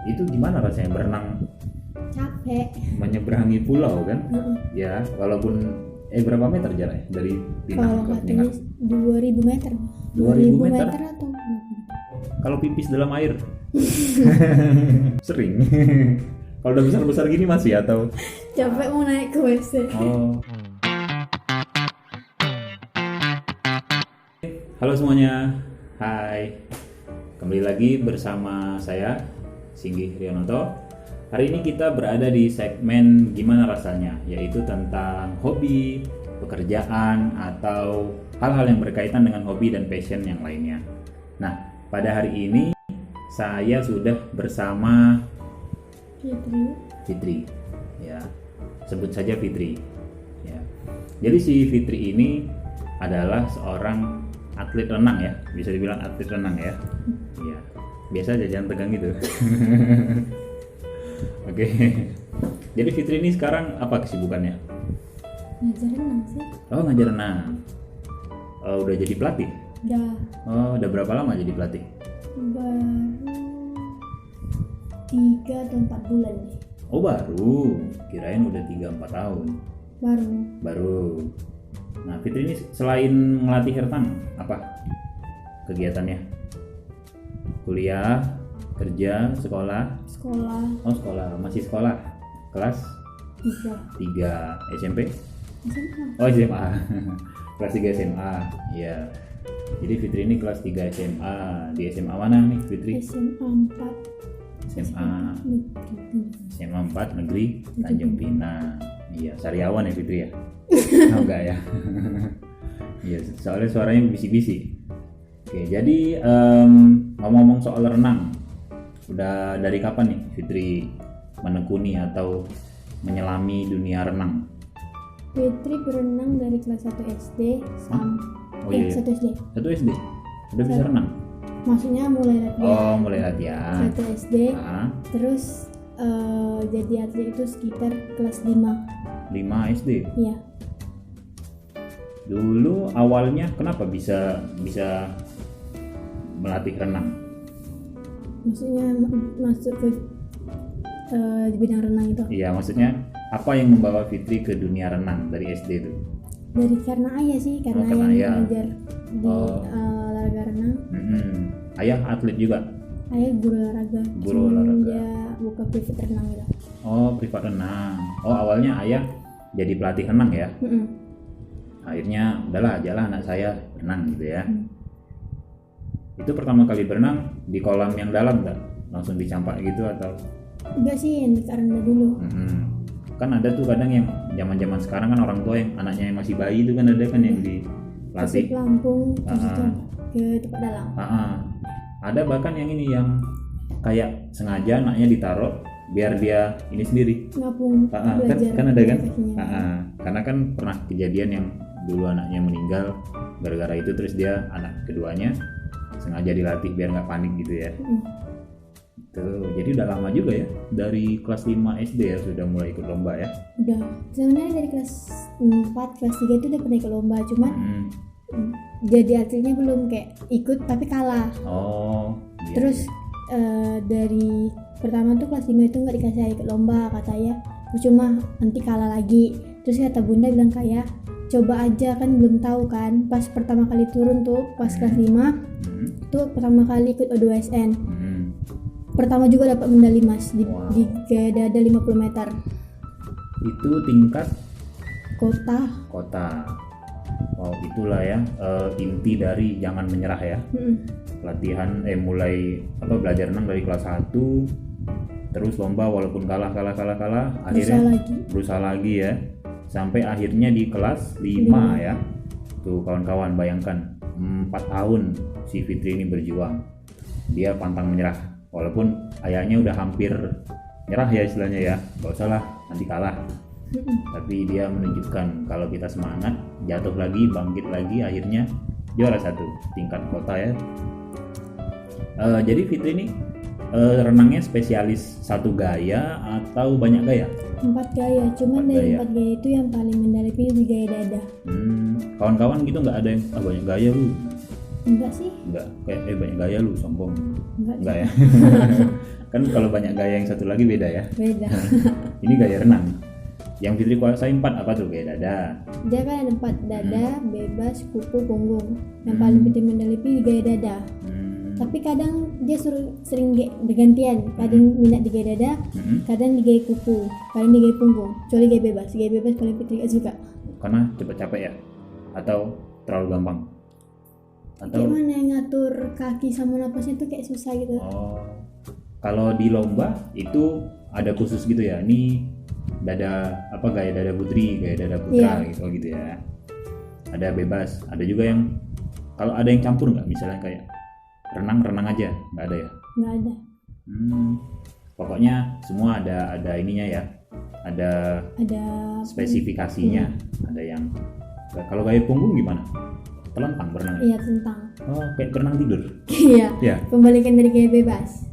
Itu gimana rasanya berenang Capek. menyeberangi pulau kan? Heeh. Ya, walaupun berapa meter jaraknya dari Pinang Kalau ke nggak Penyengat? tulis 2000 meter. 2000 meter? atau berapa gitu. Kalau pipis dalam air? Sering. Kalau udah besar-besar gini masih atau? Capek mau naik ke WC. Oh. Halo semuanya, hai. Kembali lagi bersama saya, Singgih Rionoto. Hari ini kita berada di segmen Gimana Rasanya, yaitu tentang hobi, pekerjaan, atau hal-hal yang berkaitan dengan hobi dan passion yang lainnya. Nah, pada hari ini saya sudah bersama Fitri, ya, sebut saja Fitri. Ya. Jadi si Fitri ini adalah seorang atlet renang ya, bisa dibilang atlet renang ya. Iya, biasa aja jangan tegang gitu. Oke. Jadi Fitri ini sekarang apa kesibukannya? Ngajar renang sih. Oh, ngajar renang. Oh, udah jadi pelatih? Udah Oh, udah berapa lama jadi pelatih? baru 3 atau 4 bulan deh. Oh, baru. Kirain udah 3-4 tahun. Baru. Nah, Fitri ini selain melatih renang, apa kegiatannya? Kuliah, kerja, sekolah? Sekolah Oh, sekolah. Masih sekolah? Kelas 3 3 SMP? SMA. Oh, SMA. Kelas 3 SMA. Iya. Jadi Fitri ini kelas 3 SMA. Di SMA mana nih, Fitri? SMA 4 SMA negeri. SMA 4 Negeri Tanjung Pinang. Iya, Sariawan ya Fitri ya? Oh, enggak ya. Iya, soalnya suaranya bisi-bisi. Oke, jadi ngomong-ngomong soal renang, udah dari kapan nih Fitri menekuni atau menyelami dunia renang? Fitri berenang dari kelas 1 SD Oh iya, 1 SD. 1 SD? Udah bisa renang? Maksudnya mulai latihan. Oh, mulai latihan. 1 SD. Nah, Terus jadi atlet itu sekitar kelas 5. 5 SD. Iya. Dulu awalnya kenapa bisa melatih renang? Maksudnya masuk ke di bidang renang itu. Iya, maksudnya apa yang membawa Fitri ke dunia renang dari SD itu? Dari karena ayah sih, karena karena ayah ayah. mengajar di olahraga renang. Ayah atlet juga? Ayah guru olahraga. Guru Cuman olahraga. dia buka privat renang gitu. Oh, privat renang. Oh, awalnya ayah jadi pelatih renang ya? Mm-mm. Akhirnya udahlah ajalah anak saya renang gitu ya. Itu pertama kali berenang di kolam yang dalam nggak? Langsung dicampak gitu atau? Enggak sih, yang dekat rendah dulu. Kan ada tuh kadang yang zaman sekarang kan orang tua yang anaknya yang masih bayi itu kan ada kan yang dilatih. Kasih pelampung, terus itu ke tempat dalam. Ada bahkan yang ini yang kayak sengaja anaknya ditaruh biar dia ini sendiri. Ngapung belajar. Kan ada kan? kakinya. Karena kan pernah kejadian yang dulu anaknya meninggal gara-gara itu, terus dia anak keduanya sengaja dilatih biar nggak panik gitu ya. Tuh, jadi udah lama juga ya, dari kelas 5 SD ya sudah mulai ikut lomba ya. Udah, sebenarnya dari kelas 4, kelas 3 itu udah pernah ikut lomba, cuman jadi atletnya belum, kayak ikut tapi kalah. Oh, iya, Terus dari pertama tuh kelas 5 itu nggak dikasih ikut lomba, kata ayah cuma nanti kalah lagi. Terus kata bunda bilang kayak coba aja, kan belum tahu kan. Pas pertama kali turun tuh pas kelas 5 tuh pertama kali ikut O2SN. Pertama juga dapat medali emas di gaya dada 50 meter. Itu tingkat Kota. Oh, itulah ya inti dari jangan menyerah ya. Latihan mulai belajar renang dari kelas 1, terus lomba walaupun kalah akhirnya berusaha lagi ya, sampai akhirnya di kelas 5 ya. Tuh kawan-kawan, bayangkan 4 tahun si Fitri ini berjuang, dia pantang menyerah walaupun ayahnya udah hampir nyerah ya istilahnya ya, gak usah lah nanti kalah. Tapi dia menunjukkan kalau kita semangat, jatuh lagi, bangkit lagi, akhirnya juara 1 tingkat kota ya. Jadi Fitri ini renangnya spesialis satu gaya atau banyak gaya? 4 gaya, cuman 4 dari gaya. 4 gaya itu yang paling mendalami di gaya dada. Kawan-kawan gitu nggak ada yang banyak gaya lu? Enggak sih. Enggak, kayak banyak gaya lu sombong. Enggak Ya. Kan kalau banyak gaya yang satu lagi beda ya. beda. Ini gaya renang. Yang Fitri kuasai 4 apa tuh? Gaya dada. Dia kan ada 4, dada, bebas, kuku, punggung. Yang paling Fitri mendalami di gaya dada. Tapi kadang dia sering bergantian, kadang minat di gaya dada, kadang di gaya kuku, kadang di gaya punggung. Kecuali gaya bebas paling Fitri gak suka. Karena cepet capek ya? Atau terlalu gampang? Atau gimana yang ngatur kaki sama napasnya tuh kayak susah gitu. Oh, kalau di lomba itu ada khusus gitu ya? Ini dada apa, gaya dada putri, gaya dada putra gitu ya. Ada bebas, ada juga yang kalau ada yang campur nggak? Misalnya kayak renang aja, nggak ada ya? Nggak ada. Pokoknya semua ada ininya ya, ada spesifikasinya. Ada yang kalau gaya punggung gimana? Telentang berenang? Iya, tentang. Oh, kayak berenang tidur? Iya. Ya. Kembalikan dari gaya bebas.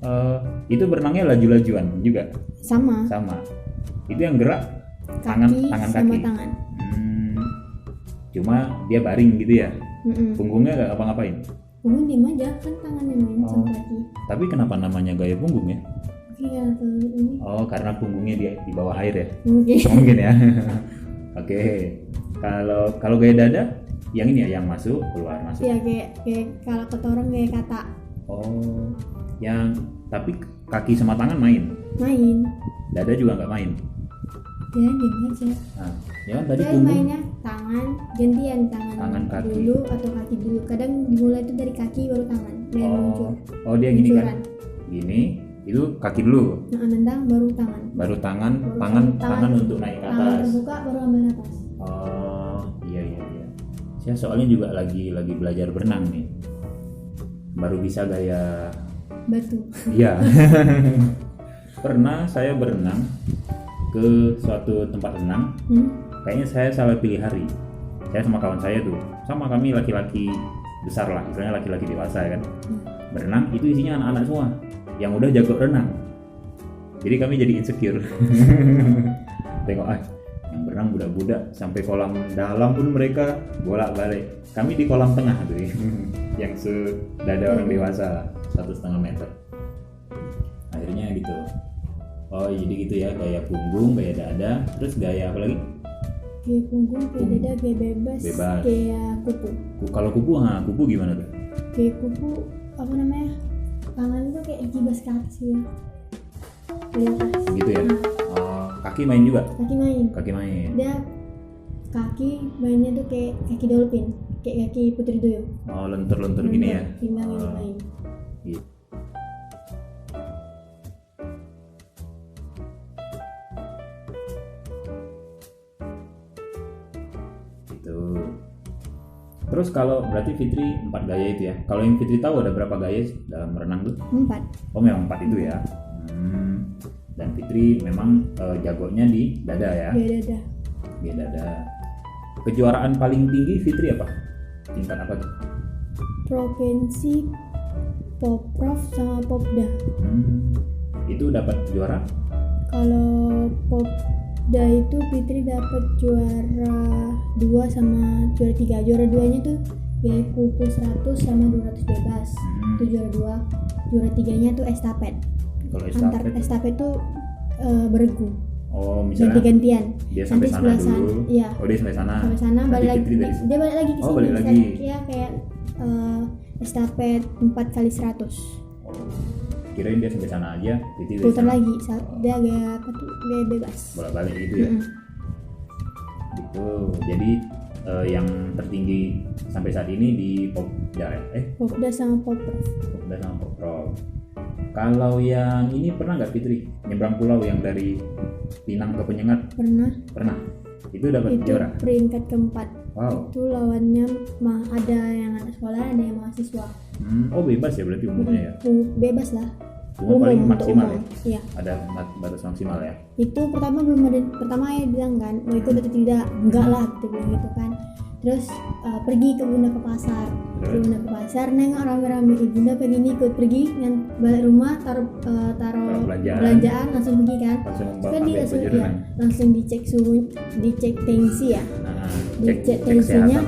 Itu berenangnya laju-lajuan juga? Sama. Itu yang gerak tangan sama kaki. Tangan. Cuma dia baring gitu ya? Punggungnya nggak apa-ngapain? Punggung diem aja, kan tangannya main sama kaki. Tapi kenapa namanya gaya punggung ya? Iya, ini. Oh, karena punggungnya di bawah air ya? Mungkin ya. Oke. Kalau gaya dada, yang ini ya, yang masuk keluar masuk. Iya, kayak kalau kata orang kayak kata. Oh, yang tapi kaki sama tangan main? Main. Dada juga nggak main? Ya, diem aja. Nah, ya kan tadi Dia punggung. mainnya tangan, gantian tangan Kaki dulu atau kaki dulu. Kadang dimulai itu dari kaki baru tangan. Main muncul. Oh, dia gini kan? Gini, itu kaki dulu. Nendang baru tangan. Baru tangan untuk naik ke atas. Tangan terbuka baru ambil atas. Oh, iya. Saya soalnya juga lagi belajar berenang nih. Baru bisa gaya batu. Iya. Pernah saya berenang ke suatu tempat renang. Kayaknya saya salah pilih hari. Saya sama kawan saya tuh, sama kami laki-laki besar lah, misalnya laki-laki dewasa kan. Berenang itu isinya anak-anak semua yang udah jago renang. Jadi kami jadi insecure. Tengok yang berenang budak-budak sampai kolam dalam pun mereka bolak-balik. Kami di kolam tengah tuh, yang sedada orang dewasa 1,5 meter. Akhirnya gitu. Oh, jadi gitu ya, gaya punggung, gaya dada, terus gaya apa lagi? Gaya punggung, gaya dada, gaya bebas. Gaya kuku. Kalau kuku gimana tuh? Gaya kuku apa namanya? Tangan tuh kayak gibas ke atas ya. Di atas. Gitu ya. Kaki main juga? Kaki main. Dia kaki mainnya tuh kayak kaki dolphin, kayak kaki putri duyung. Oh, lentur-lentur gini ya. Timbang ini main. Gitu. Terus kalau berarti Fitri 4 gaya itu ya. Kalau yang Fitri tahu ada berapa gaya dalam berenang tuh? 4. Oh, memang 4 itu ya. Dan Fitri memang jagonya di dada ya. Gaya dada. Kejuaraan paling tinggi Fitri apa? Tingkat apa tuh? Provinsi, Poprov sama Popda. Itu dapat juara? Kalau Popda itu Fitri dapat juara 2 sama juara 3. Juara 2-nya tuh gaya kuku 100 sama 200 bebas. Itu juara 2. Juara 3-nya tuh estafet. Kalau estafet tuh beregu. Oh, misalnya ganti-gantian. Dia sampai sana dulu. Iya. Oh, dia sampai sana. Balik lagi. Dia balik lagi ke sini. Balik lagi. Ya kayak estafet 4x100. Kirain dia sampai sana aja, putar lagi. Dia gaya apa tuh? Gaya bebas. Bolak-balik gitu ya. Gitu. Jadi yang tertinggi sampai saat ini di Popda ya? Popda sama Poprov. Kalau yang ini pernah nggak Fitri nyebrang pulau yang dari Pinang ke Penyengat? Pernah. Itu dapat juara? Peringkat keempat. Wow. Itu lawannya ada yang anak sekolah, ada yang mahasiswa. Oh, bebas ya berarti umumnya ya? Bebas lah. Cuma paling maksimal ya? Iya. Ada batas maksimal ya? Itu pertama ya bilang kan, mau ikut atau tidak? Enggak lah, gitu bilang gitu kan. Terus pergi ke Bunda ke pasar. Nengok rame-rame, Bunda pengen ikut, pergi balik rumah taruh belanjaan langsung pergi kan. Langsung dicek suhu, dicek tensi ya. Dicek tensinya.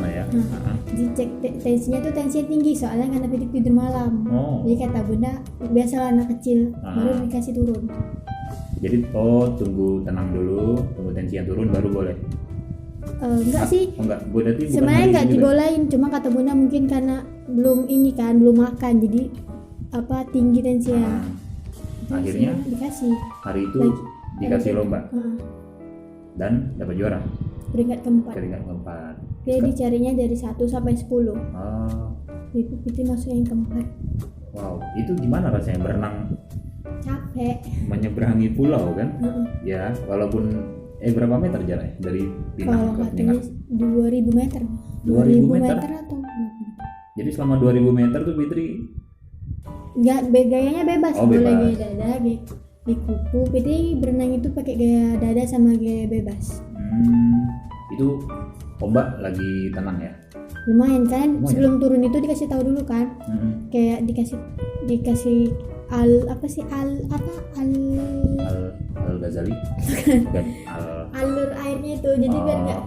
dicek tensinya tuh tensinya tinggi soalnya karena Fitri tidur malam. Jadi kata bunda biasalah anak kecil baru dikasih turun. Jadi tunggu tenang dulu, tunggu tensinya turun baru boleh. Enggak sih. Enggak, berarti bukan sebenarnya enggak juga dibolehin, cuma kata bunda mungkin karena belum makan jadi tinggi tensinya. Akhirnya dikasih. Hari itu dikasih lomba. Dan dapat juara. Peringkat keempat. Dia dicarinya dari 1 sampai 10. Ibu Fitri masuk yang keempat. Wow, itu gimana rasanya berenang? Capek. Menyeberangi pulau kan? Ya, walaupun berapa meter jaraknya dari Pinang ke Penyengat? 2000 meter. 2000 meter atau jadi selama 2000 meter tuh Fitri enggak gayanya bebas, boleh bebas. gaya dada, di kuku. Fitri berenang itu pakai gaya dada sama gaya bebas. Itu ombak lagi tenang ya? Lumayan kan, sebelum turun itu dikasih tahu dulu kan. Kayak dikasih al Ghazali dan alur airnya itu jadi biar nggak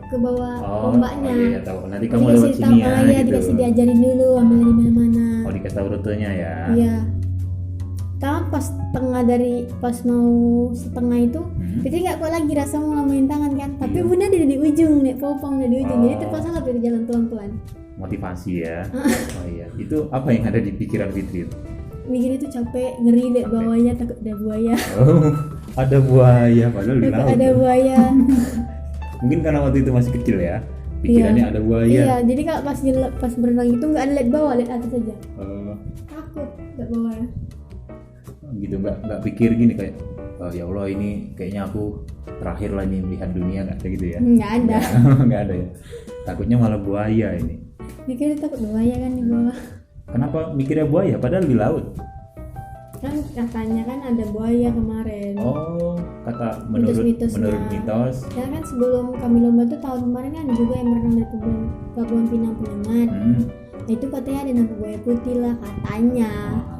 ke bawah ombaknya. Iya, tahu. Nanti kamu lewat sini ya. Gitu. Dikasih diajarin dulu ambil dari mana-mana. Dikasih tahu rutenya ya. Iya. Pas mau setengah itu Fitri nggak kuat lagi rasa mau ngamain tangan kan, tapi bunda udah di ujung nih, popong udah di ujung, jadi terpaksa lah Fitri jalan pelan-pelan. Motivasi ya. Iya. Itu apa yang ada di pikiran Fitri? Mikir itu capek, ngeri liat bawahnya, takut ada buaya. Ada buaya padahal di laut. Ada buaya. Mungkin karena waktu itu masih kecil ya. Pikirannya ada buaya. Iya, jadi kalau pas berenang itu nggak ada liat bawah, liat atas aja. Takut liat bawah. Gitu nggak pikir gini kayak ya Allah ini kayaknya aku terakhir lah nih melihat dunia, nggak kayak gitu ya? Nggak ada. Nggak ada ya. Takutnya malah buaya ini. Mikirnya takut buaya kan di bawah. Kenapa mikirnya buaya padahal di laut? Kan katanya kan ada buaya kemarin. Kata menurut mitos. Ya kan sebelum kami lomba tuh tahun kemarin kan ada juga yang berenang dari Pelabuhan Pinang Penyengat. Nah, itu katanya ada nampak buaya putih lah katanya.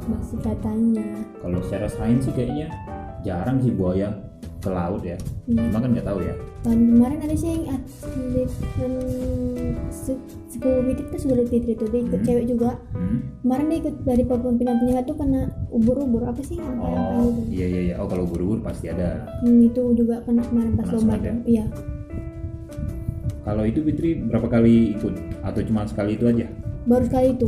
Masih katanya. Kalau secara sains sih kayaknya jarang sih buaya ke laut ya. Cuma kan nggak tahu ya. Tahun kemarin ada sih yang atlet sepupu Fitri tuh sudah Fitri tuh dia ikut cewek juga. Kemarin dia ikut dari Pelabuhan Pinang Penyengat tuh kena ubur-ubur apa sih? Iya. Kalau ubur-ubur pasti ada. Itu juga kena kemarin pas lomba ya? Iya. Kalau itu Fitri berapa kali ikut atau cuma sekali itu aja? Baru sekali itu.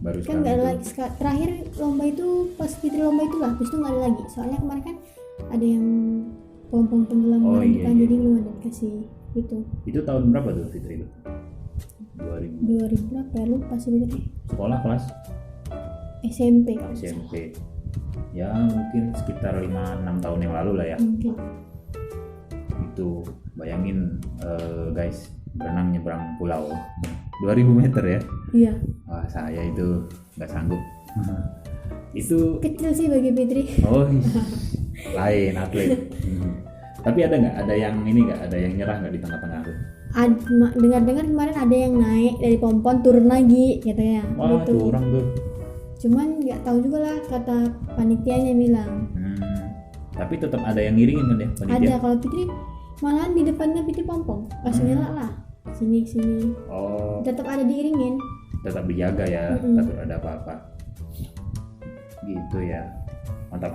Baru kan nggak ada lagi. Terakhir lomba itu pas Fitri lomba itu lah, terus itu nggak ada lagi. Soalnya kemarin kan ada yang pom tenggelam jadi belum ada dikasih itu. Itu tahun berapa tuh Fitri itu? 2000 berapa ya, lupa sih Fitri. Sekolah kelas SMP kalau SMP. Ya mungkin sekitar 5-6 tahun yang lalu lah ya. Mungkin. Itu bayangin guys, berenang nyebrang pulau 2000 meter ya. Iya. Wah, saya itu nggak sanggup. Itu kecil sih bagi Fitri. Lain atlet. Tapi ada yang nyerah nggak di tengah-tengah tuh? Dengar-dengar kemarin ada yang naik dari pompon turun lagi katanya. Wah, gitu. Curang tuh. Cuman nggak tahu juga lah, kata panitianya bilang. Tapi tetap ada yang ngiringin kan ya panitia? Ada. Kalau Fitri malahan di depannya Fitri pompong langsung nyala lah sini. Tetap ada diiringin, tetap dijaga ya. Takut ada apa-apa gitu ya. Mantap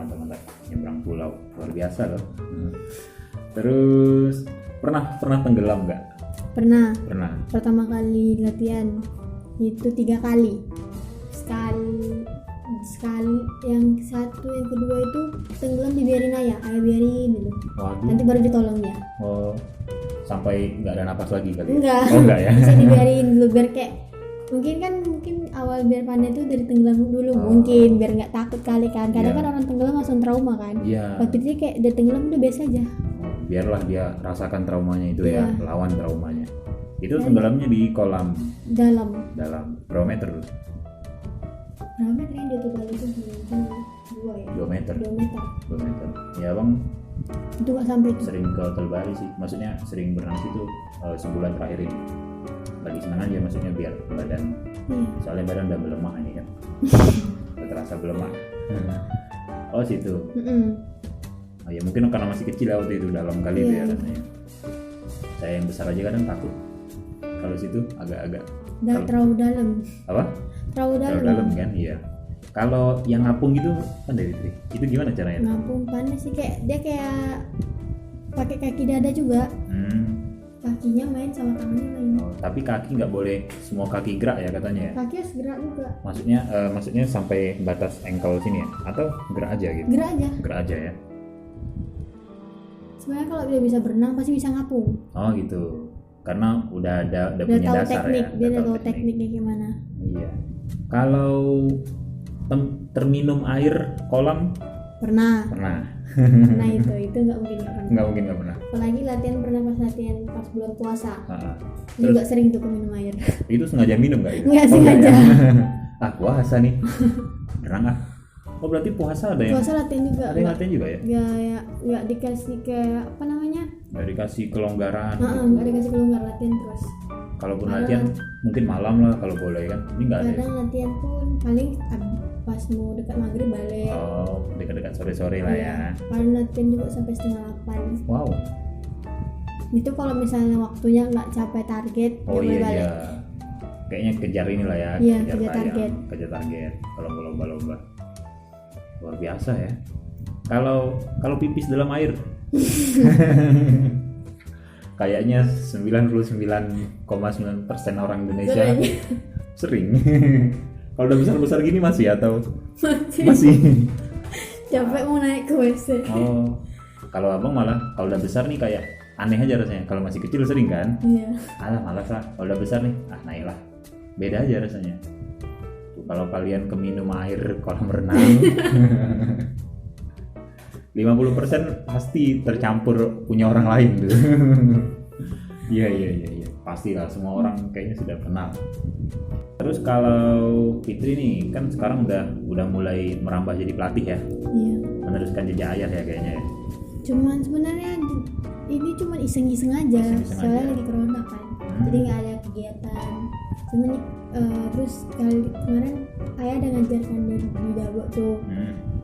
nyebrang pulau luar biasa loh. Terus pernah tenggelam nggak? Pernah. Pertama kali latihan itu 3 kali. Sekali yang satu, yang kedua itu tenggelam dibiarin ayah biarin dulu. Waduh. Nanti baru ditolong ya. Sampai nggak ada napas lagi kali? Enggak. Enggak ya. Bisa dibiarin dulu biar kayak mungkin awal biar pandai itu dari tenggelam dulu, mungkin biar nggak takut kali kan. Kadang kan orang tenggelam langsung trauma kan. Waktu itu kayak udah tenggelam udah biasa aja. Biarlah dia rasakan traumanya itu ya, lawan traumanya. Itu tenggelamnya di kolam dalam berapa meter tuh? Berapa meter yang dia tenggelam itu? 2 meter. Ya bang, itu nggak sampai tuh. Sering ke Telbari sih, maksudnya sering berenang situ sebulan terakhir ini. Lagi senang aja maksudnya biar badan, soalnya badan udah melemah ini kan. Udah terasa melemah. Situ. Ya mungkin karena masih kecil waktu itu, dalam kali itu ya katanya. Saya yang besar aja kadang takut. Kalau situ agak-agak terlalu dalam. Apa? Terlalu dalam kan, iya. Kalau yang ngapung gitu kan dari Fitri, itu gimana caranya? Ngapung pandai sih, kayak dia kayak pakai kaki dada juga. Kakinya main sama tangannya main. Tapi kaki nggak boleh semua kaki gerak ya katanya ya? Kaki harus gerak juga. Maksudnya sampai batas ankle sini ya? Atau gerak aja gitu? Gerak aja ya. Sebenarnya kalau dia bisa berenang pasti bisa ngapung. Oh gitu. Karena udah punya tahu dasar teknik, ya. Dia udah tahu tekniknya gimana. Iya. Kalau terminum air kolam pernah nah itu nggak mungkin nggak pernah. Apalagi latihan pas bulan puasa. Juga sering tuh minum air. Itu sengaja minum nggak itu? Nggak sengaja. Puasa nih berenang berarti puasa ada puasa latihan juga. Ada yang latihan juga ya? Nggak dikasih kayak apa namanya, nggak dikasih kelonggaran nggak dikasih kelonggaran, latihan terus. Kalaupun latihan mungkin malam lah kalau boleh kan, ini nggak ada. Kadang latihan pun paling pas mau dekat maghrib balik. Dekat-dekat sore-sore lah ya. Paling latihan juga sampai 7:30. Wow. Itu kalau misalnya waktunya nggak capai target, iya, balik. Iya. Kayaknya kejar inilah ya. Iya, kejar target. Kalau lomba-lomba. Luar biasa ya. Kalau pipis dalam air. Kayaknya 99,9% orang Indonesia sering. Kalau udah besar gini masih atau masih? Capek mau naik ke WC. Kalau abang malah kalau udah besar nih kayak aneh aja rasanya. Kalau masih kecil sering kan? Iya. Malas lah. Kalau udah besar nih, naik lah. Beda aja rasanya. Tuh, kalau kalian keminum air kolam renang, 50% pasti tercampur punya orang lain tuh. Iya. Pastilah semua orang kayaknya sudah kenal. Terus kalau Fitri nih kan sekarang udah mulai merambah jadi pelatih ya. Iya. Meneruskan jejak ayah ya kayaknya ya. Cuman sebenarnya ini cuma iseng-iseng aja. Soalnya lagi corona kan. Jadi nggak ada kegiatan. Cuman terus kemarin ayah ada ngajarkan di Dago tuh.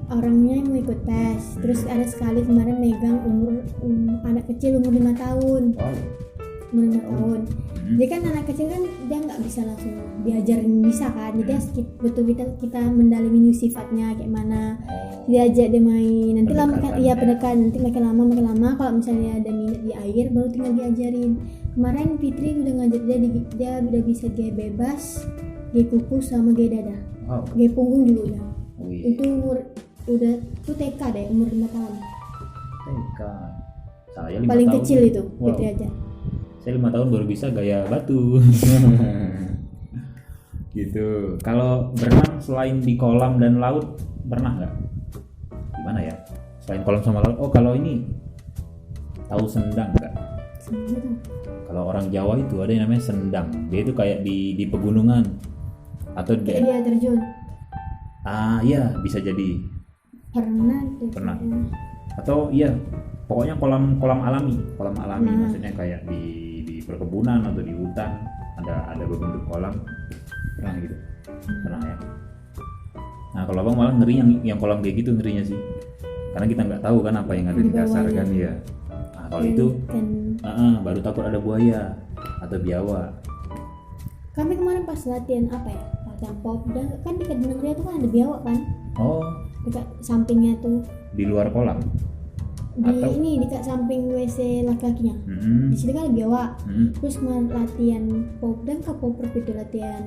Orangnya mau ikut tes. Terus ada sekali kemarin megang umur anak kecil umur 5 tahun. Umur 5 tahun. Jadi kan anak kecil kan dia nggak bisa langsung diajarin bisa kan. Jadi betul-betul kita mendalami sifatnya kayak mana. Diajak dia main. Nanti lama kan pendekatan. Nanti makin lama kalau misalnya ada minat di air baru tinggal diajarin. Kemarin Fitri udah ngajar dia udah bisa gaya bebas, gaya kuku sama gaya dada. Gaya punggung juga udah. Itu udah TK deh, umur 5 tahun. TK. Saya 5 paling tahun. Kecil itu, Fitri aja. Saya 5 tahun baru bisa gaya batu. Gitu. Kalau berenang selain di kolam dan laut pernah nggak? Gimana ya? Selain kolam sama laut. Kalau ini tahu sendang nggak? Kalau orang Jawa itu ada yang namanya sendang. Dia itu kayak di pegunungan atau dia terjun. Iya bisa jadi. Pernah. Atau iya, pokoknya kolam alami. Maksudnya kayak di perkebunan atau di hutan ada berbentuk kolam. Pernah gitu. Pernah ya. Nah, kalau abang malah ngeri yang kolam kayak gitu ngerinya sih. Karena kita nggak tahu kan apa yang ada di dasar kan ya. Nah, kalau itu baru takut ada buaya atau biawak. Kami kemarin pas latihan latihan popda kan dekat negeri itu kan ada biawak kan. Dekat sampingnya tuh. Di luar kolam? Ini dekat samping WC laki-lakinya. Di situ kan ada biawak. Terus latihan popda ke popper itu latihan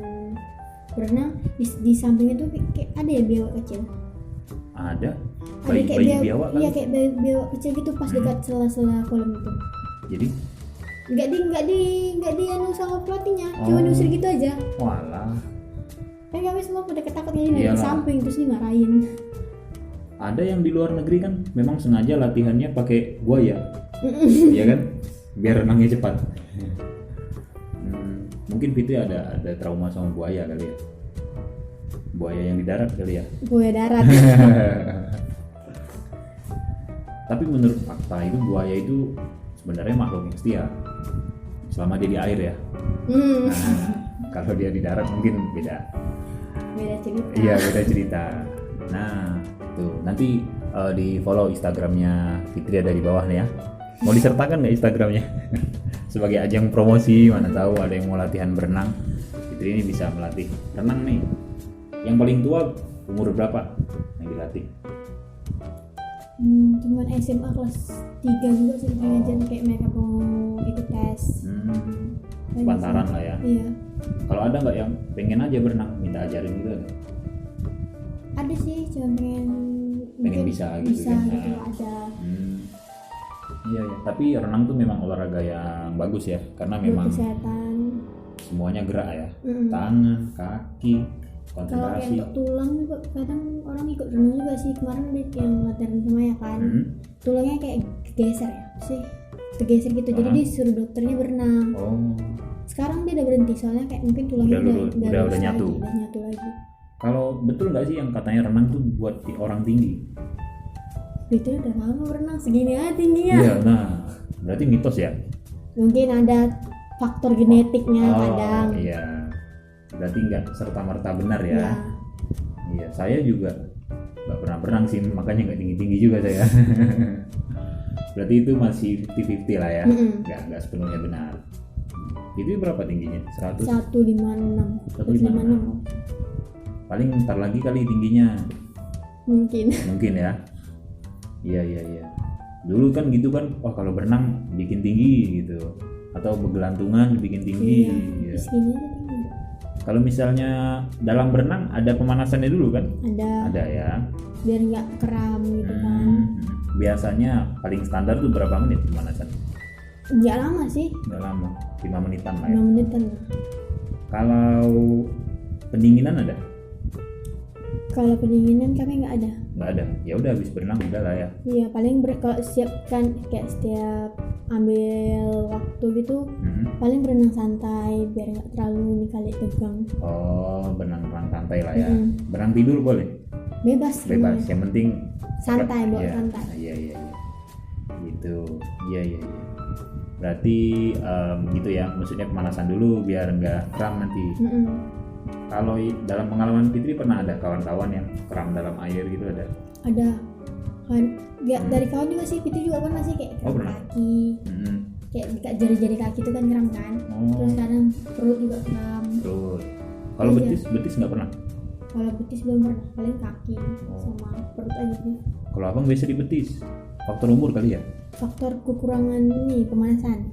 berenang di sampingnya tuh kayak ada ya biawak kecil. Ada kayak biawak kan? Iya kayak biawak kecil gitu pas dekat sela-sela kolam itu. Jadi nggak di anu sama pelatihnya, cuma diusir gitu aja. Walah. Kan kami semua pada ketakutan jadi di samping terus dimarahin. Ada yang di luar negeri kan memang sengaja latihannya pakai buaya. Iya kan? Biar renangnya cepat. Mungkin Fitri ada trauma sama buaya kali ya. Buaya yang di darat kali ya. Buaya darat. Tapi menurut fakta itu buaya itu sebenarnya makhluk yang setia selama dia di air ya. Kalau dia di darat mungkin beda cerita. Iya, beda cerita. Nah, tuh nanti di follow Instagramnya Fitri ada di bawah nih ya. Mau disertakan nggak Instagramnya? sebagai ajang promosi, mana tahu ada yang mau latihan berenang. Fitri ini bisa melatih renang nih. Yang paling tua umur berapa yang dilatih? Cuman SMA kelas 3 juga sih ngajar kayak mereka mau ikut tes. Pantaran lah ya. Iya. Kalau ada nggak yang pengen aja berenang minta ajarin gitu nggak? Ada sih, cuma pengen bisa gitu kan? Gitu ada. Iya ya. Tapi renang tuh memang olahraga yang bagus ya, karena memang kesehatan. Semuanya gerak ya, tangan, kaki, Kalau konsentrasi. yang untuk tulang juga kadang orang ikut renang juga sih. Kemarin ada yang latihan sama ya kan, tulangnya kayak kegeser ya sih, kegeser gitu. Jadi disuruh dokternya berenang. Sekarang dia udah berhenti soalnya kayak mungkin tulangnya udah nyatu. Udah nyatu lagi. Kalau betul nggak sih yang katanya renang tuh buat orang tinggi? Itu udah lama berenang segini aja tingginya. Iya, nah berarti mitos ya? Mungkin ada faktor genetiknya kadang. Iya, berarti nggak serta-merta benar ya? Iya, saya juga nggak pernah berenang sih, makanya nggak tinggi-tinggi juga saya. Berarti itu masih 50-50 lah ya, nggak sepenuhnya benar. Itu berapa tingginya? 156. 156. Paling ntar lagi kali tingginya. Mungkin ya. Iya. Dulu kan gitu kan, wah kalau berenang bikin tinggi gitu, atau bergelantungan bikin tinggi. Iya. Kalau misalnya dalam berenang ada pemanasannya dulu kan? Ada ya. Biar nggak kram gitu kan. Biasanya paling standar tuh berapa menit pemanasan? Nggak lama sih. Nggak lama, 5 menitan lah ya. 5 menitan lah. Kalau pendinginan ada? Kalau pendinginan kami nggak ada. Nggak ada. Ya udah habis berenang udah lah ya. Iya, paling kalau siapkan kayak setiap ambil waktu gitu, paling berenang santai biar nggak terlalu kali tegang. Berenang santai lah ya. Berenang tidur boleh? Bebas. Yang penting santai, bawa santai. Iya. Gitu. Iya. Berarti gitu ya. Maksudnya pemanasan dulu biar nggak kram nanti. Kalau dalam pengalaman Fitri pernah ada kawan-kawan yang kram dalam air gitu ada? Ada. Dari kawan juga sih, Fitri juga pernah sih kayak kram kaki. Kayak jari-jari kaki itu kan kram kan. Terus kadang perut juga kram. Perut. Kalau betis nggak pernah? Kalau betis belum pernah, paling kaki sama perut aja sih. Kalau abang biasa di betis, faktor umur kali ya? Faktor kekurangan pemanasan.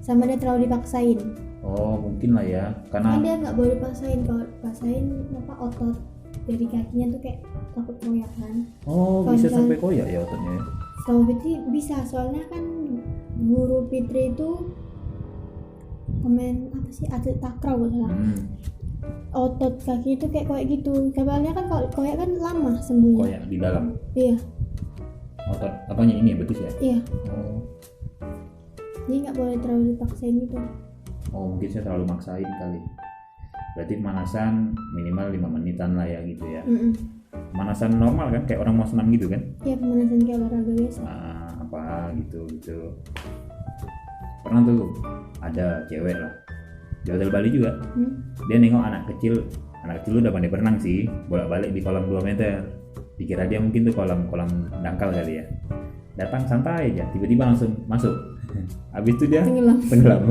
Sama dia terlalu dipaksain. Mungkin lah ya, karena dia nggak boleh dipaksain. Kalau dipaksain otot dari kakinya tuh kayak takut koyak kan. Bisa sampai koyak ya ototnya ya? Sama Fitri bisa, soalnya kan guru Fitri itu atlet takraw gak salah. Otot kaki itu kayak koyak gitu. Kabarnya kan kalau koyak kan lama sembuhnya. Koyak di dalam? Iya. Otot apanya ini betis ya? Iya. Jadi nggak boleh terlalu dipaksain gitu. Mungkin saya terlalu maksain kali. Berarti pemanasan minimal 5 menitan lah ya gitu ya. Pemanasan normal kan, kayak orang mau senam gitu kan? Iya, pemanasan kayak olahraga biasa. Apa gitu. Pernah tuh ada cewek lah di Hotel Bali juga. Dia nengok anak kecil udah pandai berenang sih, bolak-balik di kolam 2 meter. Dikira dia mungkin tuh kolam dangkal kali ya. Datang santai aja, tiba-tiba langsung masuk. Habis itu dia tenggelam.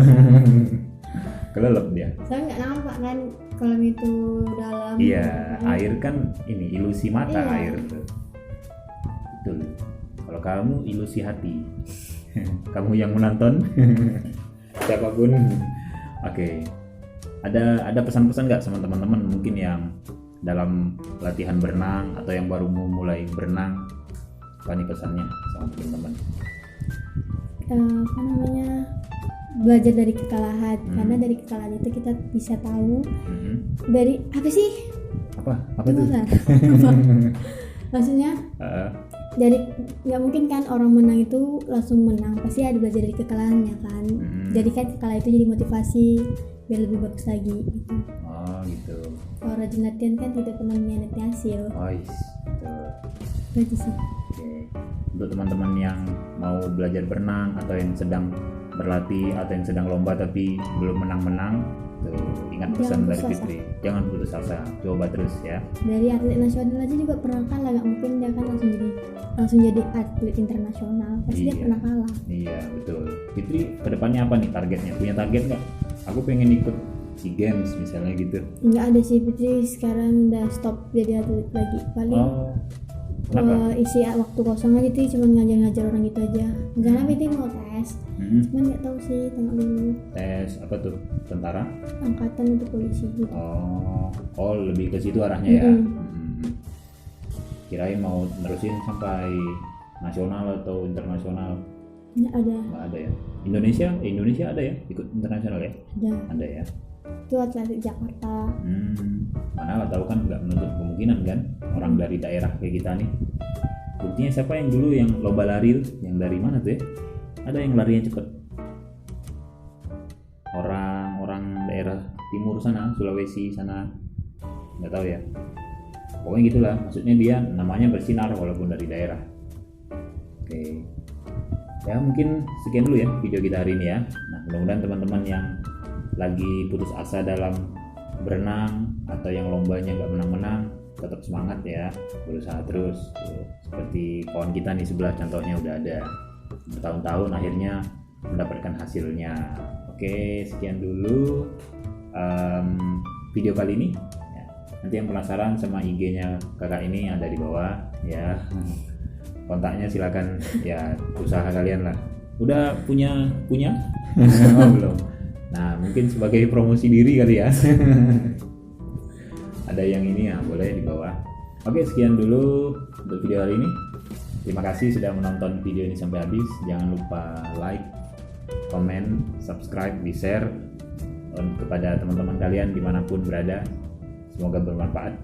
Kelelep dia. Saya nggak nampak kan kolam itu dalam. Iya, air kan ini ilusi mata air tuh. Betul. Kalau kamu ilusi hati. Kamu yang menonton, siapapun. Oke. Ada pesan-pesan nggak sama teman-teman mungkin yang dalam latihan berenang atau yang baru mulai berenang? Apa nih pesannya sama teman-teman? Belajar dari kekalahan, karena dari kekalahan itu kita bisa tahu dari apa itu maksudnya dari nggak mungkin kan orang menang itu langsung menang, pasti ada belajar dari kekalahannya kan. Jadi kan kekalahan itu jadi motivasi biar lebih bagus lagi gitu. Gitu. Kalau rajin latihan kan tidak pernah mengkhianati hasil. Itu sih. Untuk teman-teman yang mau belajar berenang atau yang sedang berlatih atau yang sedang lomba tapi belum menang-menang, Tuh, ingat pesan Jangan dari putus asa. Fitri, jangan putus asa, coba terus ya. Dari atlet nasional aja juga pernah kalah, gak mungkin dia kan langsung jadi atlet internasional, pasti dia Iya. pernah kalah. Iya betul. Fitri kedepannya apa nih targetnya? Punya target nggak? Aku pengen ikut SEA Games misalnya gitu. Nggak ada sih, Fitri sekarang udah stop jadi atlet lagi, paling Oh, kenapa? isi waktu kosong aja tuh cuma ngajar-ngajar orang gitu aja. Rencana Fitri mau tes, cuman nggak tahu sih, tengok dulu. Tes apa tuh? Tentara? Angkatan untuk polisi gitu. Oh lebih ke situ arahnya ya. Mm-mm. Kirain mau nerusin sampai nasional atau internasional. Nggak ada. Nggak ada ya. Indonesia ada ya ikut internasional ya? Ada ya. Itu atlet Jakarta. Mana lah tahu kan nggak menutup kemungkinan kan orang dari daerah kayak kita nih. Buktinya siapa yang dulu yang lomba lari tuh, yang dari mana tuh ya? Ada yang larinya cepet. Orang daerah timur sana, Sulawesi sana, nggak tahu ya. Pokoknya gitulah. Maksudnya dia namanya bersinar walaupun dari daerah. Oke. Ya mungkin sekian dulu ya video kita hari ini ya. Nah mudah-mudahan teman-teman yang lagi putus asa dalam berenang atau yang lombanya nggak menang-menang tetap semangat ya, berusaha terus. Tuh, seperti kawan kita nih sebelah contohnya udah ada bertahun-tahun akhirnya mendapatkan hasilnya. Oke sekian dulu video kali ini ya. Nanti yang penasaran sama IG-nya kakak ini ada di bawah ya. Kontaknya silakan ya, usaha kalian lah. Udah punya? Oh, belum. Nah mungkin sebagai promosi diri kali ya. Ada yang ini ya, boleh di bawah. Oke sekian dulu untuk video hari ini. Terima kasih sudah menonton video ini sampai habis. Jangan lupa like, komen, subscribe, di share kepada teman-teman kalian dimanapun berada. Semoga bermanfaat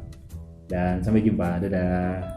dan sampai jumpa. Dadah.